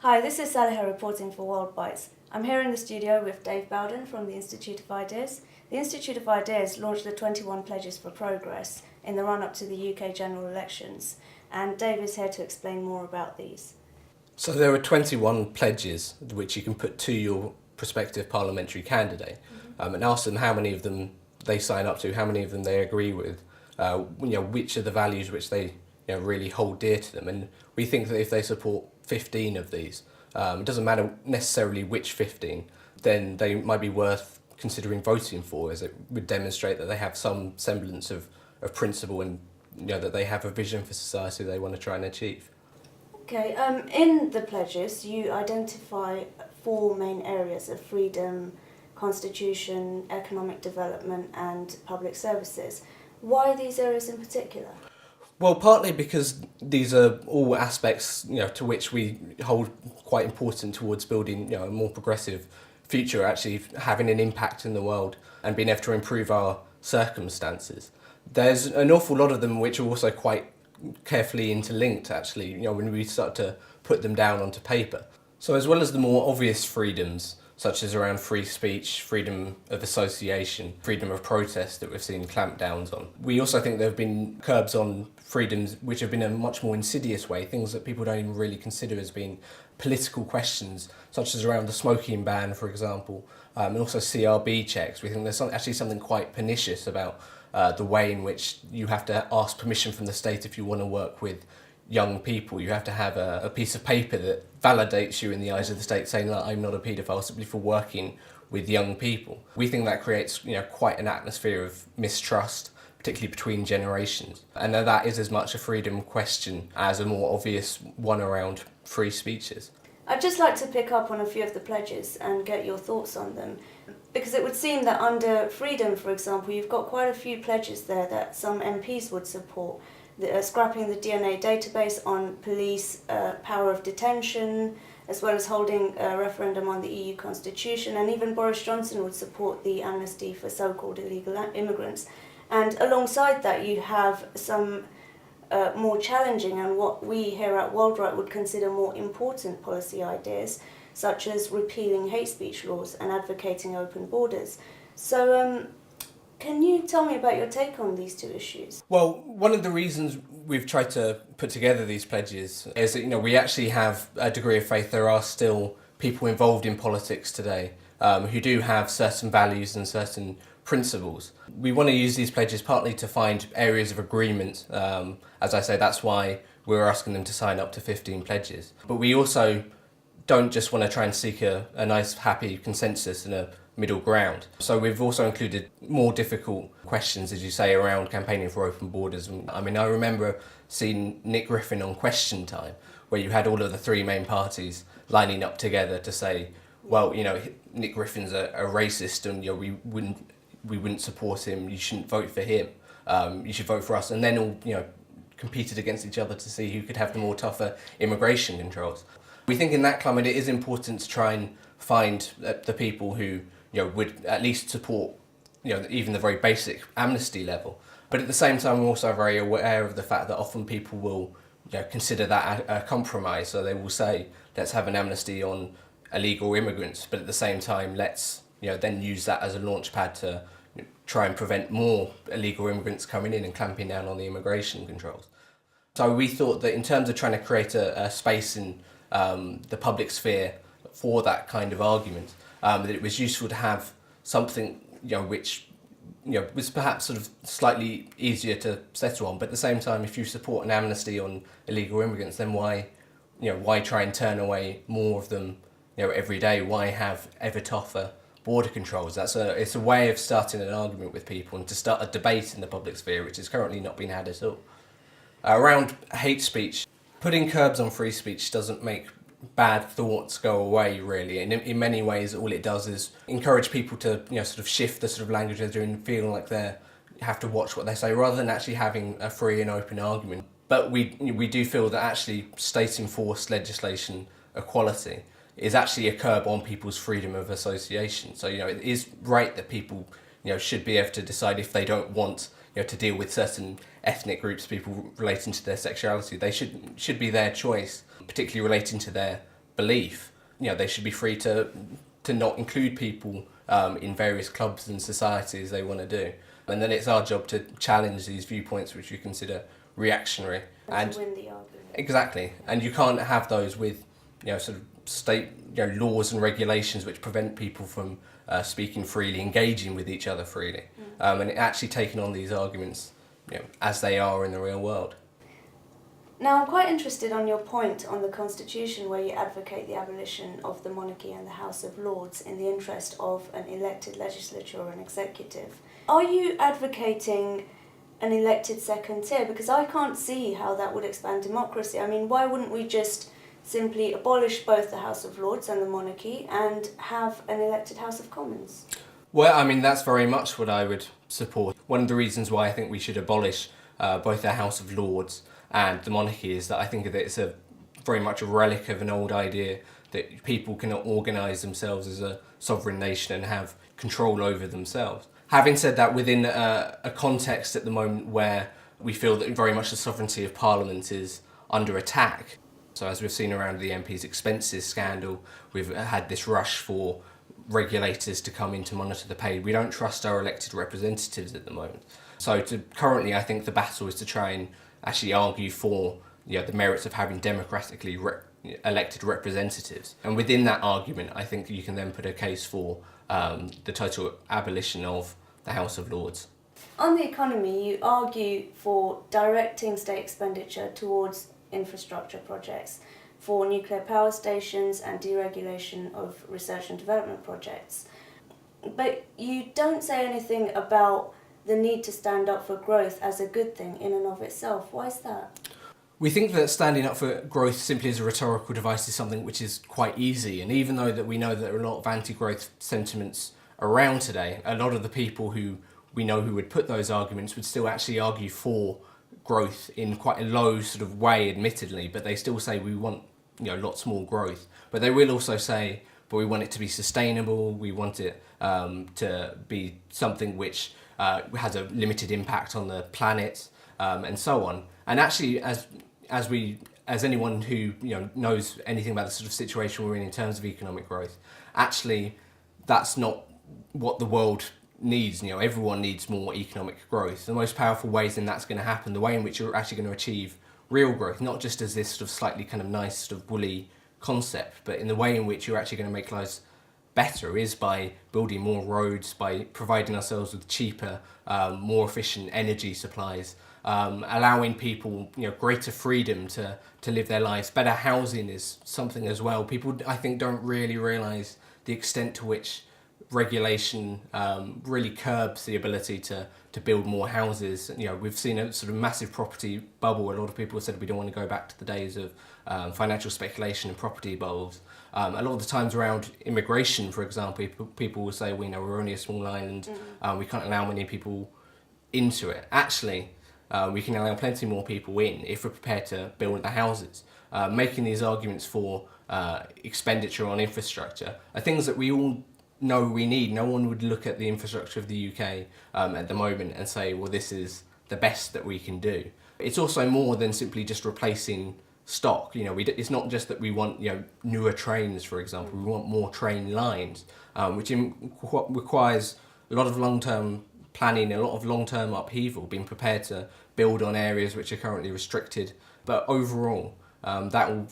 Hi, this is Saleha reporting for WORLDwrite. I'm here in the studio with Dave Bowden from the Institute of Ideas. The Institute of Ideas launched the 21 Pledges for Progress in the run-up to the UK general elections, and Dave is here to explain more about these. So there are 21 pledges which you can put to your prospective parliamentary candidate and ask them how many of them they sign up to, how many of them they agree with, which are the values which they really hold dear to them. And we think that if they support 15 of these, it doesn't matter necessarily which 15, then they might be worth considering voting for, as it would demonstrate that they have some semblance of principle and that they have a vision for society they want to try and achieve. Okay, in the pledges you identify 4 main areas of freedom, constitution, economic development and public services. Why these areas in particular? Well, partly because these are all aspects to which we hold quite important towards building a more progressive future, actually having an impact in the world and being able to improve our circumstances. There's an awful lot of them which are also quite carefully interlinked, actually, when we start to put them down onto paper. So as well as the more obvious freedoms, such as around free speech, freedom of association, freedom of protest that we've seen clampdowns on, we also think there have been curbs on freedoms which have been a much more insidious way, things that people don't even really consider as being political questions, such as around the smoking ban, for example, and also CRB checks. We think there's actually something quite pernicious about the way in which you have to ask permission from the state if you want to work with young people. You have to have a piece of paper that validates you in the eyes of the state, saying that I'm not a paedophile simply for working with young people. We think that creates quite an atmosphere of mistrust, particularly between generations, and that is as much a freedom question as a more obvious one around free speeches. I'd just like to pick up on a few of the pledges and get your thoughts on them, because it would seem that under freedom, for example, you've got quite a few pledges there that some MPs would support. Scrapping the DNA database, on police power of detention, as well as holding a referendum on the EU constitution, and even Boris Johnson would support the amnesty for so-called illegal immigrants. And alongside that you have some more challenging and what we here at WORLDwrite would consider more important policy ideas, such as repealing hate speech laws and advocating open borders. So can you tell me about your take on these two issues? Well, one of the reasons we've tried to put together these pledges is that we actually have a degree of faith there are still people involved in politics today who do have certain values and certain principles. We want to use these pledges partly to find areas of agreement. As I say, that's why we're asking them to sign up to 15 pledges. But we also don't just want to try and seek a nice, happy consensus and a middle ground. So we've also included more difficult questions, as you say, around campaigning for open borders. I mean, I remember seeing Nick Griffin on Question Time, where you had all of the 3 main parties lining up together to say, well, Nick Griffin's a racist and we wouldn't support him, you shouldn't vote for him, you should vote for us, and then all competed against each other to see who could have the more tougher immigration controls. We think in that climate it is important to try and find the people who would at least support even the very basic amnesty level. But at the same time, we're also very aware of the fact that often people will consider that a compromise. So they will say, let's have an amnesty on illegal immigrants, but at the same time, let's then use that as a launch pad to try and prevent more illegal immigrants coming in and clamping down on the immigration controls. So we thought that in terms of trying to create a space in the public sphere for that kind of argument, that it was useful to have something which was perhaps sort of slightly easier to settle on, but at the same time, if you support an amnesty on illegal immigrants, then why try and turn away more of them every day? Why have ever tougher border controls? It's a way of starting an argument with people and to start a debate in the public sphere, which is currently not being had at all. Around hate speech, putting curbs on free speech doesn't make bad thoughts go away, really, and in many ways all it does is encourage people to sort of shift the sort of language they're doing, feeling like they have to watch what they say rather than actually having a free and open argument. But we do feel that actually state-enforced legislation equality is actually a curb on people's freedom of association. So it is right that people should be able to decide if they don't want to deal with certain ethnic groups, people relating to their sexuality. They should be their choice, particularly relating to their belief, they should be free to not include people in various clubs and societies they want to do. And then it's our job to challenge these viewpoints which we consider reactionary. And to win the argument. Exactly. And you can't have those with, sort of state, laws and regulations which prevent people from speaking freely, engaging with each other freely, and actually taking on these arguments, as they are in the real world. Now, I'm quite interested on your point on the Constitution, where you advocate the abolition of the monarchy and the House of Lords in the interest of an elected legislature or an executive. Are you advocating an elected second tier? Because I can't see how that would expand democracy. I mean, why wouldn't we just simply abolish both the House of Lords and the monarchy and have an elected House of Commons? Well, I mean, that's very much what I would support. One of the reasons why I think we should abolish both the House of Lords and the monarchy is that I think that it's very much a relic of an old idea that people cannot organise themselves as a sovereign nation and have control over themselves. Having said that, within a context at the moment where we feel that very much the sovereignty of Parliament is under attack, so as we've seen around the MP's expenses scandal, we've had this rush for regulators to come in to monitor the pay. We don't trust our elected representatives at the moment. So currently I think the battle is to try and actually argue for the merits of having democratically elected representatives. And within that argument, I think you can then put a case for the total abolition of the House of Lords. On the economy, you argue for directing state expenditure towards infrastructure projects, for nuclear power stations and deregulation of research and development projects. But you don't say anything about the need to stand up for growth as a good thing in and of itself. Why is that? We think that standing up for growth simply as a rhetorical device is something which is quite easy, and even though that we know that there are a lot of anti-growth sentiments around today, a lot of the people who we know who would put those arguments would still actually argue for growth in quite a low sort of way, admittedly, but they still say we want lots more growth. But they will also say, but we want it to be sustainable, we want it to be something which has a limited impact on the planet, and so on. And actually, as anyone who knows anything about the sort of situation we're in terms of economic growth, actually that's not what the world needs. Everyone needs more economic growth. The most powerful ways in that's going to happen, the way in which you're actually going to achieve real growth, not just as this sort of slightly kind of nice sort of woolly concept, but in the way in which you're actually going to make lives better, is by building more roads, by providing ourselves with cheaper, more efficient energy supplies, allowing people greater freedom to live their lives. Better housing is something as well. People, I think, don't really realise the extent to which regulation really curbs the ability to build more houses. We've seen a sort of massive property bubble. A lot of people have said we don't want to go back to the days of financial speculation and property bubbles. A lot of the times around immigration, for example, people will say, we're only a small island, we can't allow many people into it. Actually, we can allow plenty more people in if we're prepared to build the houses. Making these arguments for expenditure on infrastructure are things that we all know we need. No one would look at the infrastructure of the UK at the moment and say, well, this is the best that we can do. It's also more than simply just replacing stock. It's not just that we want newer trains, for example. We want more train lines, which requires a lot of long-term planning, a lot of long-term upheaval, being prepared to build on areas which are currently restricted. But overall, that will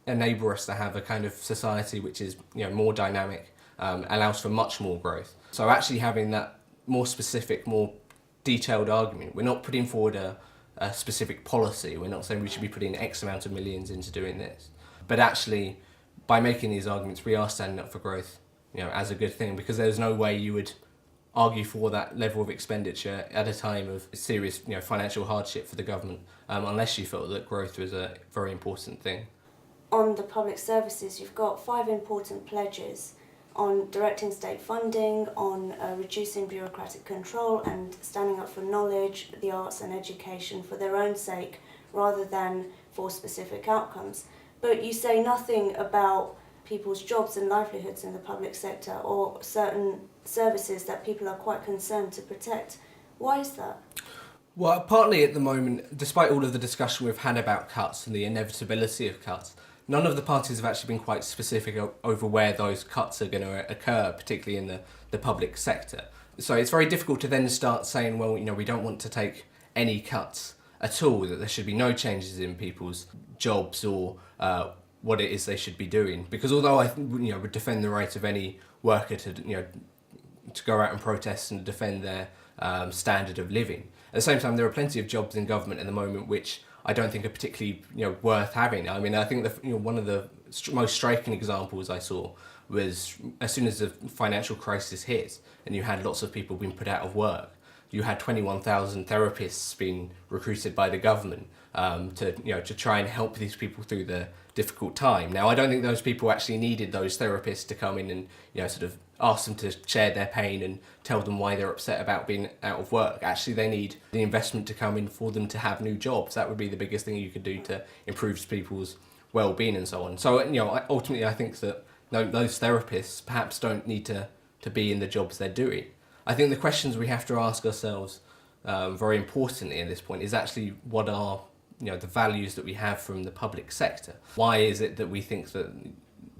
enable us to have a kind of society which is more dynamic, allows for much more growth. So actually having that more specific, more detailed argument, we're not putting forward a specific policy. We're not saying we should be putting X amount of millions into doing this. But actually, by making these arguments, we are standing up for growth, as a good thing, because there's no way you would argue for that level of expenditure at a time of serious, financial hardship for the government, unless you felt that growth was a very important thing. On the public services, you've got 5 important pledges on directing state funding, on reducing bureaucratic control and standing up for knowledge, the arts and education for their own sake rather than for specific outcomes. But you say nothing about people's jobs and livelihoods in the public sector or certain services that people are quite concerned to protect. Why is that? Well, partly at the moment, despite all of the discussion we've had about cuts and the inevitability of cuts, none of the parties have actually been quite specific over where those cuts are going to occur, particularly in the public sector. So it's very difficult to then start saying, well, we don't want to take any cuts at all, that there should be no changes in people's jobs or what it is they should be doing. Because although I would defend the right of any worker to go out and protest and defend their standard of living, at the same time there are plenty of jobs in government at the moment which I don't think are particularly worth having. I mean, I think one of the most striking examples I saw was as soon as the financial crisis hit and you had lots of people being put out of work, you had 21,000 therapists being recruited by the government to try and help these people through the difficult time. Now, I don't think those people actually needed those therapists to come in and sort of ask them to share their pain and tell them why they're upset about being out of work. Actually, they need the investment to come in for them to have new jobs. That would be the biggest thing you could do to improve people's well-being and so on. So, ultimately, I think that those therapists perhaps don't need to be in the jobs they're doing. I think the questions we have to ask ourselves very importantly at this point is actually what are the values that we have from the public sector. Why is it that we think that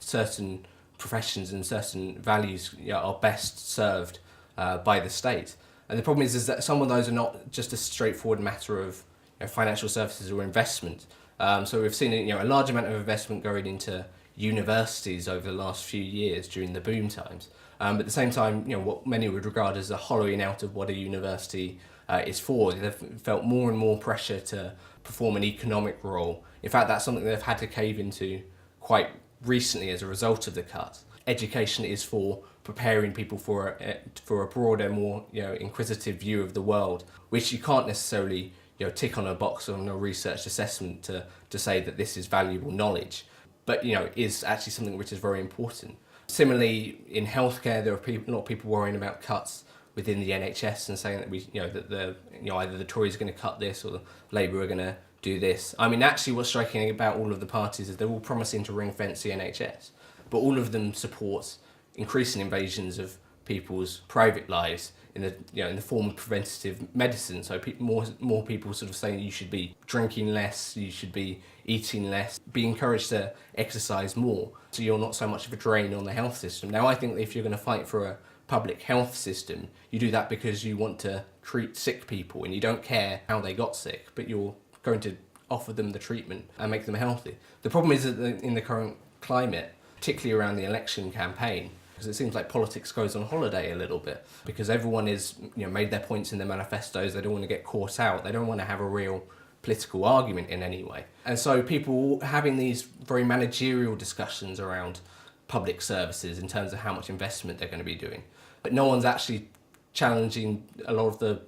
certain professions and certain values are best served by the state? And the problem is that some of those are not just a straightforward matter of financial services or investment. So we've seen a large amount of investment going into universities over the last few years during the boom times. But at the same time, what many would regard as a hollowing out of what a university is for. They've felt more and more pressure to perform an economic role. In fact, that's something they've had to cave into quite recently as a result of the cut. Education is for preparing people for a broader, more inquisitive view of the world, which you can't necessarily tick on a box on a research assessment to say that this is valuable knowledge, but is actually something which is very important. Similarly, in healthcare, there are a lot of people worrying about cuts within the NHS and saying that either the Tories are going to cut this or Labour are going to do this. I mean, actually, what's striking about all of the parties is they're all promising to ring-fence the NHS, but all of them support increasing invasions of people's private lives in the form of preventative medicine. So more people sort of saying you should be drinking less, you should be eating less, be encouraged to exercise more, so you're not so much of a drain on the health system. Now, I think that if you're going to fight for a public health system, you do that because you want to treat sick people and you don't care how they got sick, but you're going to offer them the treatment and make them healthy. The problem is that in the current climate, particularly around the election campaign, because it seems like politics goes on holiday a little bit, because everyone is made their points in their manifestos. They don't want to get caught out. They don't want to have a real political argument in any way. And so people having these very managerial discussions around public services in terms of how much investment they're going to be doing. But no one's actually challenging a lot of the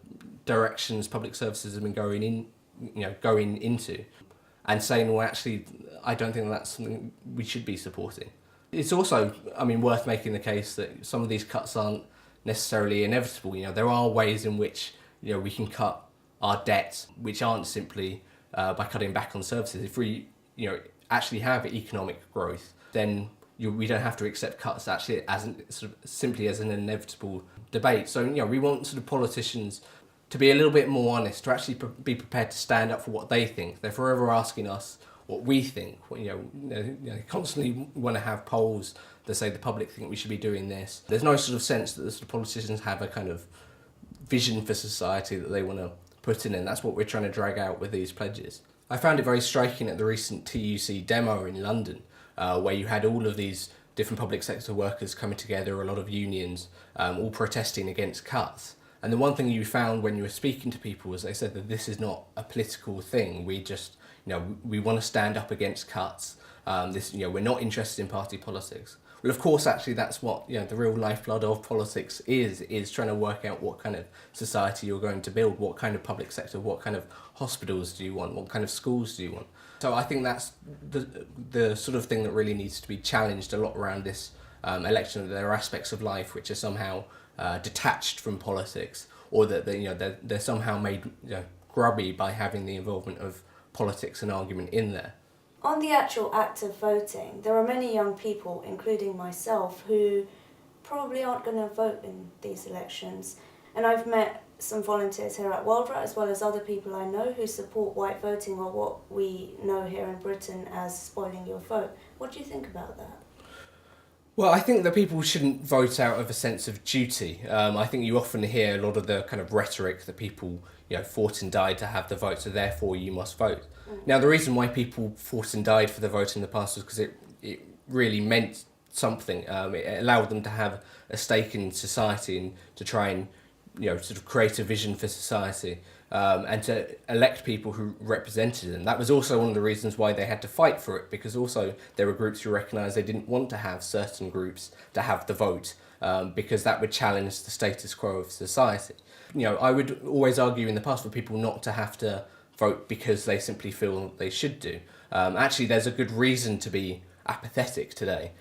directions public services have been going into and saying, well, actually, I don't think that's something we should be supporting. It's also, worth making the case that some of these cuts aren't necessarily inevitable. There are ways in which, we can cut our debt, which aren't simply by cutting back on services. If we, actually have economic growth, then we don't have to accept cuts actually as simply as an inevitable debate. So, we want sort of politicians to be a little bit more honest, to actually be prepared to stand up for what they think. They're forever asking us what we think. They constantly want to have polls that say the public think we should be doing this. There's no sort of sense that the sort of politicians have a kind of vision for society that they want to put in, and that's what we're trying to drag out with these pledges. I found it very striking at the recent TUC demo in London, where you had all of these different public sector workers coming together, a lot of unions, all protesting against cuts. And the one thing you found when you were speaking to people was they said that this is not a political thing. We just, we want to stand up against cuts. We're not interested in party politics. Well, of course, actually, that's what the real lifeblood of politics is trying to work out what kind of society you're going to build, what kind of public sector, what kind of hospitals do you want, what kind of schools do you want. So I think that's the sort of thing that really needs to be challenged a lot around this election. There are aspects of life which are somehow detached from politics, or that they're somehow made grubby by having the involvement of politics and argument in there. On the actual act of voting, there are many young people, including myself, who probably aren't going to vote in these elections. And I've met some volunteers here at WORLDwrite, as well as other people I know who support white voting, or what we know here in Britain as spoiling your vote. What do you think about that? Well, I think that people shouldn't vote out of a sense of duty. I think you often hear a lot of the kind of rhetoric that people, fought and died to have the vote, so therefore you must vote. Now, the reason why people fought and died for the vote in the past was because it really meant something. It allowed them to have a stake in society and to try and, sort of create a vision for society. And to elect people who represented them. That was also one of the reasons why they had to fight for it, because also there were groups who recognised they didn't want to have certain groups to have the vote, because that would challenge the status quo of society. I would always argue in the past for people not to have to vote because they simply feel they should do. Actually, there's a good reason to be apathetic today.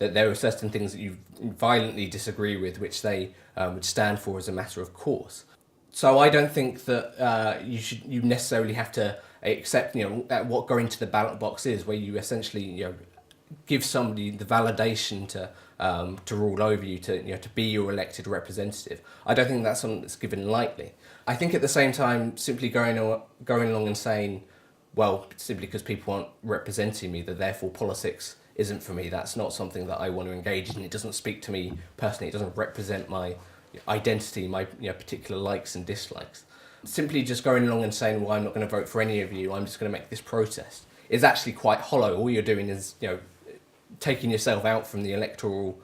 That there are certain things that you violently disagree with, which they would stand for as a matter of course. So I don't think that you necessarily have to accept what going to the ballot box is, where you essentially give somebody the validation to rule over you, to be your elected representative. I don't think that's something that's given lightly. I think at the same time, simply going along and saying, well, simply because people aren't representing me, that therefore politics isn't for me. That's not something that I want to engage in. It doesn't speak to me personally. It doesn't represent my identity, my particular likes and dislikes. Simply just going along and saying, well, I'm not going to vote for any of you, I'm just going to make this protest, is actually quite hollow. All you're doing is taking yourself out from the electoral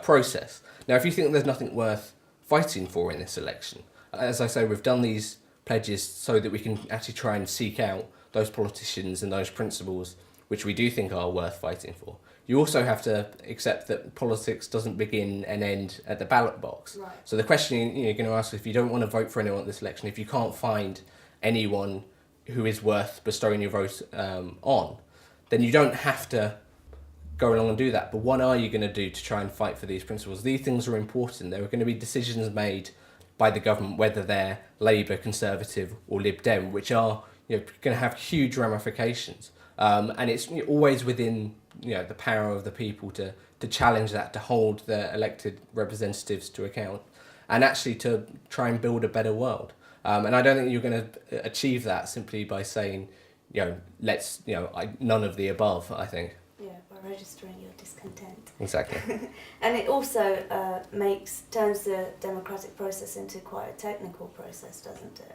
process. Now, if you think there's nothing worth fighting for in this election, as I say, we've done these pledges so that we can actually try and seek out those politicians and those principles which we do think are worth fighting for. You also have to accept that politics doesn't begin and end at the ballot box. Right. So the question you're going to ask, if you don't want to vote for anyone at this election, if you can't find anyone who is worth bestowing your vote on, then you don't have to go along and do that. But what are you going to do to try and fight for these principles? These things are important. There are going to be decisions made by the government, whether they're Labour, Conservative or Lib Dem, which are going to have huge ramifications. And it's always within the power of the people to challenge that, to hold their elected representatives to account, and actually to try and build a better world. And I don't think you're going to achieve that simply by saying, let's, none of the above, I think. Yeah, by registering your discontent. Exactly. And it also turns the democratic process into quite a technical process, doesn't it?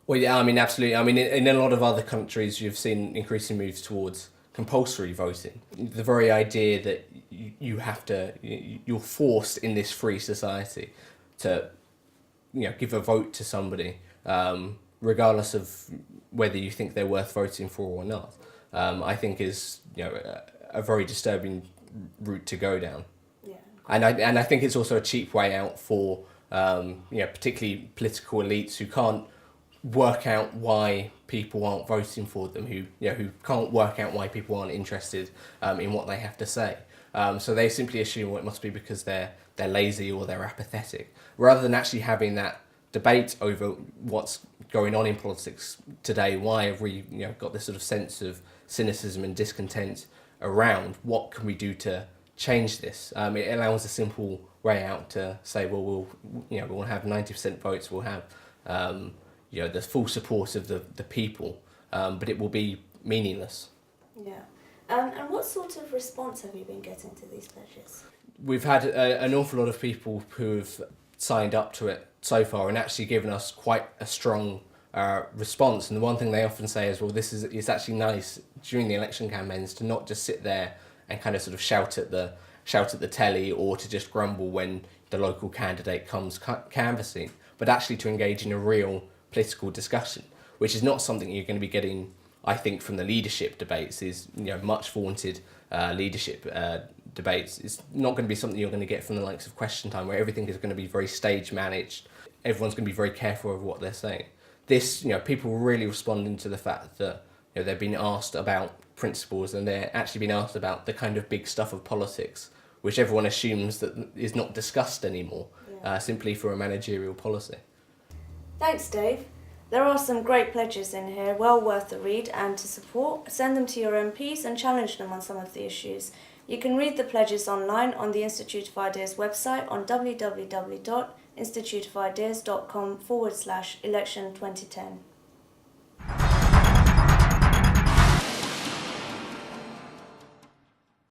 Well, yeah, I mean, absolutely. I mean, in a lot of other countries, you've seen increasing moves towards compulsory voting. The very idea that you're forced in this free society to, give a vote to somebody, regardless of whether you think they're worth voting for or not, I think is, a very disturbing route to go down. Yeah. And I think it's also a cheap way out for, particularly political elites who can't work out why people aren't voting for them, who can't work out why people aren't interested in what they have to say. So they simply assume, well, it must be because they're lazy or they're apathetic, rather than actually having that debate over what's going on in politics today. Why have we got this sort of sense of cynicism and discontent around? What can we do to change this? It allows a simple way out to say, well, we'll have 90% votes, we'll have the full support of the people, but it will be meaningless. Yeah. And what sort of response have you been getting to these pledges? We've had an awful lot of people who've signed up to it so far and actually given us quite a strong response. And the one thing they often say is, well, it's actually nice during the election campaigns to not just sit there and kind of sort of shout at the telly, or to just grumble when the local candidate comes canvassing, but actually to engage in a real political discussion, which is not something you're going to be getting, I think, from the leadership debates. Is much vaunted leadership debates. It's not going to be something you're going to get from the likes of Question Time, where everything is going to be very stage managed. Everyone's going to be very careful of what they're saying. This, people really responding to the fact that they've been asked about principles, and they're actually being asked about the kind of big stuff of politics, which everyone assumes that is not discussed anymore, simply for a managerial policy. Thanks, Dave. There are some great pledges in here, well worth the read and to support. Send them to your MPs and challenge them on some of the issues. You can read the pledges online on the Institute of Ideas website on www.instituteofideas.org. instituteofideas.com/election 2010.